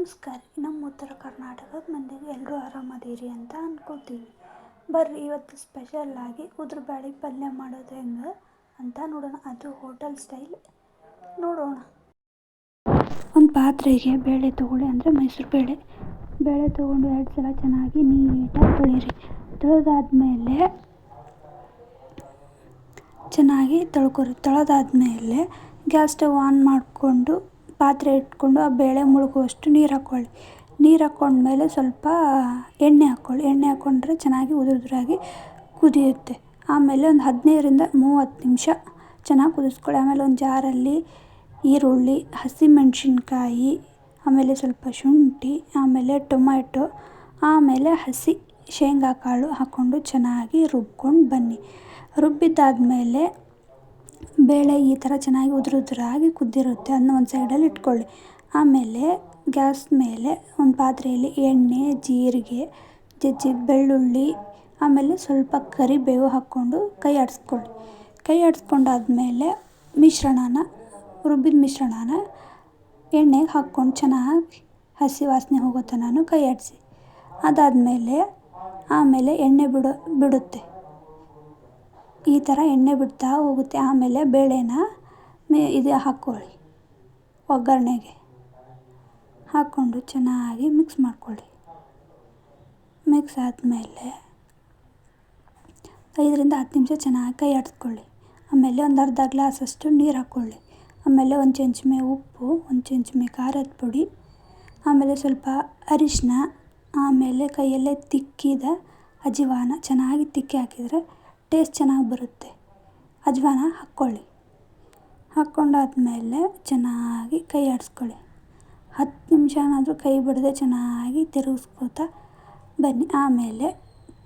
ನಮಸ್ಕಾರ. ನಮ್ಮ ಉತ್ತರ ಕರ್ನಾಟಕದ ಮಂದಿಗೆ ಎಲ್ಲರೂ ಆರಾಮದೀರಿ ಅಂತ ಅಂದ್ಕೊಳ್ತೀವಿ. ಬರ್ರಿ ಇವತ್ತು ಸ್ಪೆಷಲ್ಲಾಗಿ ಉದ್ರಬೇಳೆ ಪಲ್ಯ ಮಾಡೋದು ಹೆಂಗೆ ಅಂತ ನೋಡೋಣ. ಅದು ಹೋಟೆಲ್ ಸ್ಟೈಲ್ ನೋಡೋಣ. ಒಂದು ಪಾತ್ರೆಗೆ ಬೇಳೆ ತೊಗೊಳ್ಳಿ, ಅಂದರೆ ಮೈಸೂರು ಬೇಳೆ ತೊಗೊಂಡು 2 ಸಲ ಚೆನ್ನಾಗಿ ನೀಟಾಗಿ ತೊಳಿರಿ. ತೊಳೆದಾದ್ಮೇಲೆ ಚೆನ್ನಾಗಿ ತೊಳೆದಾದ್ಮೇಲೆ ಗ್ಯಾಸ್ ಸ್ಟವ್ ಆನ್ ಮಾಡಿಕೊಂಡು ಪಾತ್ರೆ ಇಟ್ಕೊಂಡು ಆ ಬೇಳೆ ಮುಳುಗುವಷ್ಟು ನೀರು ಹಾಕ್ಕೊಳ್ಳಿ. ನೀರು ಹಾಕ್ಕೊಂಡ್ಮೇಲೆ ಸ್ವಲ್ಪ ಎಣ್ಣೆ ಹಾಕ್ಕೊಳ್ಳಿ. ಎಣ್ಣೆ ಹಾಕ್ಕೊಂಡ್ರೆ ಚೆನ್ನಾಗಿ ಉದುರಾಗಿ ಕುದಿಯುತ್ತೆ. ಆಮೇಲೆ ಒಂದು 15ರಿಂದ 30 ನಿಮಿಷ ಚೆನ್ನಾಗಿ ಕುದಿಸ್ಕೊಳ್ಳಿ. ಆಮೇಲೆ ಒಂದು ಜಾರಲ್ಲಿ ಈರುಳ್ಳಿ, ಹಸಿಮೆಣಸಿನ್ಕಾಯಿ, ಆಮೇಲೆ ಸ್ವಲ್ಪ ಶುಂಠಿ, ಆಮೇಲೆ ಟೊಮ್ಯಾಟೊ, ಆಮೇಲೆ ಹಸಿ ಶೇಂಗಾ ಕಾಳು ಹಾಕ್ಕೊಂಡು ಚೆನ್ನಾಗಿ ರುಬ್ಕೊಂಡು ಬನ್ನಿ. ರುಬ್ಬಿದ್ದಾದಮೇಲೆ ಬೇಳೆ ಈ ಥರ ಚೆನ್ನಾಗಿ ಉದುರಾಗಿ ಕುದ್ದಿರುತ್ತೆ. ಅದನ್ನ ಒಂದು ಸೈಡಲ್ಲಿ ಇಟ್ಕೊಳ್ಳಿ. ಆಮೇಲೆ ಗ್ಯಾಸ್ ಮೇಲೆ ಒಂದು ಪಾತ್ರೆಯಲ್ಲಿ ಎಣ್ಣೆ, ಜೀರಿಗೆ, ಜಜ್ಜಿದ ಬೆಳ್ಳುಳ್ಳಿ, ಆಮೇಲೆ ಸ್ವಲ್ಪ ಕರಿಬೇವು ಹಾಕ್ಕೊಂಡು ಕೈ ಆಡಿಸ್ಕೊಳ್ಳಿ. ಕೈ ಆಡಿಸ್ಕೊಂಡಾದ್ಮೇಲೆ ರುಬ್ಬಿದ ಮಿಶ್ರಣನ ಎಣ್ಣೆಗೆ ಹಾಕ್ಕೊಂಡು ಚೆನ್ನಾಗಿ ಹಸಿ ವಾಸನೆ ಹೋಗೋ ತನಕ ಕೈ ಆಡಿಸಿ. ಅದಾದಮೇಲೆ ಆಮೇಲೆ ಎಣ್ಣೆ ಬಿಡುತ್ತೆ. ಈ ಥರ ಎಣ್ಣೆ ಬಿಡ್ತಾ ಹೋಗುತ್ತೆ. ಆಮೇಲೆ ಬೇಳೆನ ಹಾಕ್ಕೊಳ್ಳಿ. ಒಗ್ಗರಣೆಗೆ ಹಾಕ್ಕೊಂಡು ಚೆನ್ನಾಗಿ ಮಿಕ್ಸ್ ಮಾಡ್ಕೊಳ್ಳಿ. ಮಿಕ್ಸ್ ಆದಮೇಲೆ 5ರಿಂದ 10 ನಿಮಿಷ ಚೆನ್ನಾಗಿ ಕೈ ಆಡಿಸ್ಕೊಳ್ಳಿ. ಆಮೇಲೆ ಒಂದು ಅರ್ಧ ಗ್ಲಾಸಷ್ಟು ನೀರು ಹಾಕ್ಕೊಳ್ಳಿ. ಆಮೇಲೆ ಒಂದು ಚಮಚ ಉಪ್ಪು, ಒಂದು ಚಮಚ ಖಾರದ ಪುಡಿ, ಆಮೇಲೆ ಸ್ವಲ್ಪ ಅರಿಶಿನ, ಆಮೇಲೆ ಕೈಯಲ್ಲೇ ತಿಕ್ಕಿದ ಅಜವಾನ ಚೆನ್ನಾಗಿ ತಿಕ್ಕಿ ಹಾಕಿದರೆ ಟೇಸ್ಟ್ ಚೆನ್ನಾಗಿ ಬರುತ್ತೆ. ಅಜವಾನ ಹಾಕ್ಕೊಳ್ಳಿ. ಹಾಕ್ಕೊಂಡಾದ್ಮೇಲೆ ಚೆನ್ನಾಗಿ ಕೈ ಆಡಿಸ್ಕೊಳ್ಳಿ. 10 ನಿಮಿಷನಾದರೂ ಕೈ ಬಿಡದೆ ಚೆನ್ನಾಗಿ ತಿರುಗಿಸ್ಕೋತಾ ಬನ್ನಿ. ಆಮೇಲೆ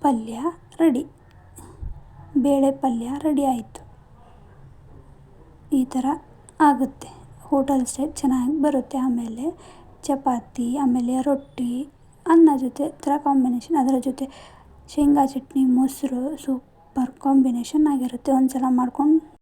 ಪಲ್ಯ ರೆಡಿ. ಬೇಳೆ ಪಲ್ಯ ರೆಡಿ ಆಯಿತು. ಈ ಥರ ಆಗುತ್ತೆ. ಹೋಟೆಲ್ ಸ್ಟೈಲ್ ಚೆನ್ನಾಗಿ ಬರುತ್ತೆ. ಆಮೇಲೆ ಚಪಾತಿ, ಆಮೇಲೆ ರೊಟ್ಟಿ, ಅನ್ನ ಜೊತೆ ಥರ ಕಾಂಬಿನೇಷನ್, ಅದರ ಜೊತೆ ಶೇಂಗಾ ಚಟ್ನಿ, ಮೊಸರು, ಸೂಪರ್ ಕಾಂಬಿನೇಷನ್ ಆಗಿರುತ್ತೆ. ಒಂದು ಸಲ ಮಾಡ್ಕೊಂಡು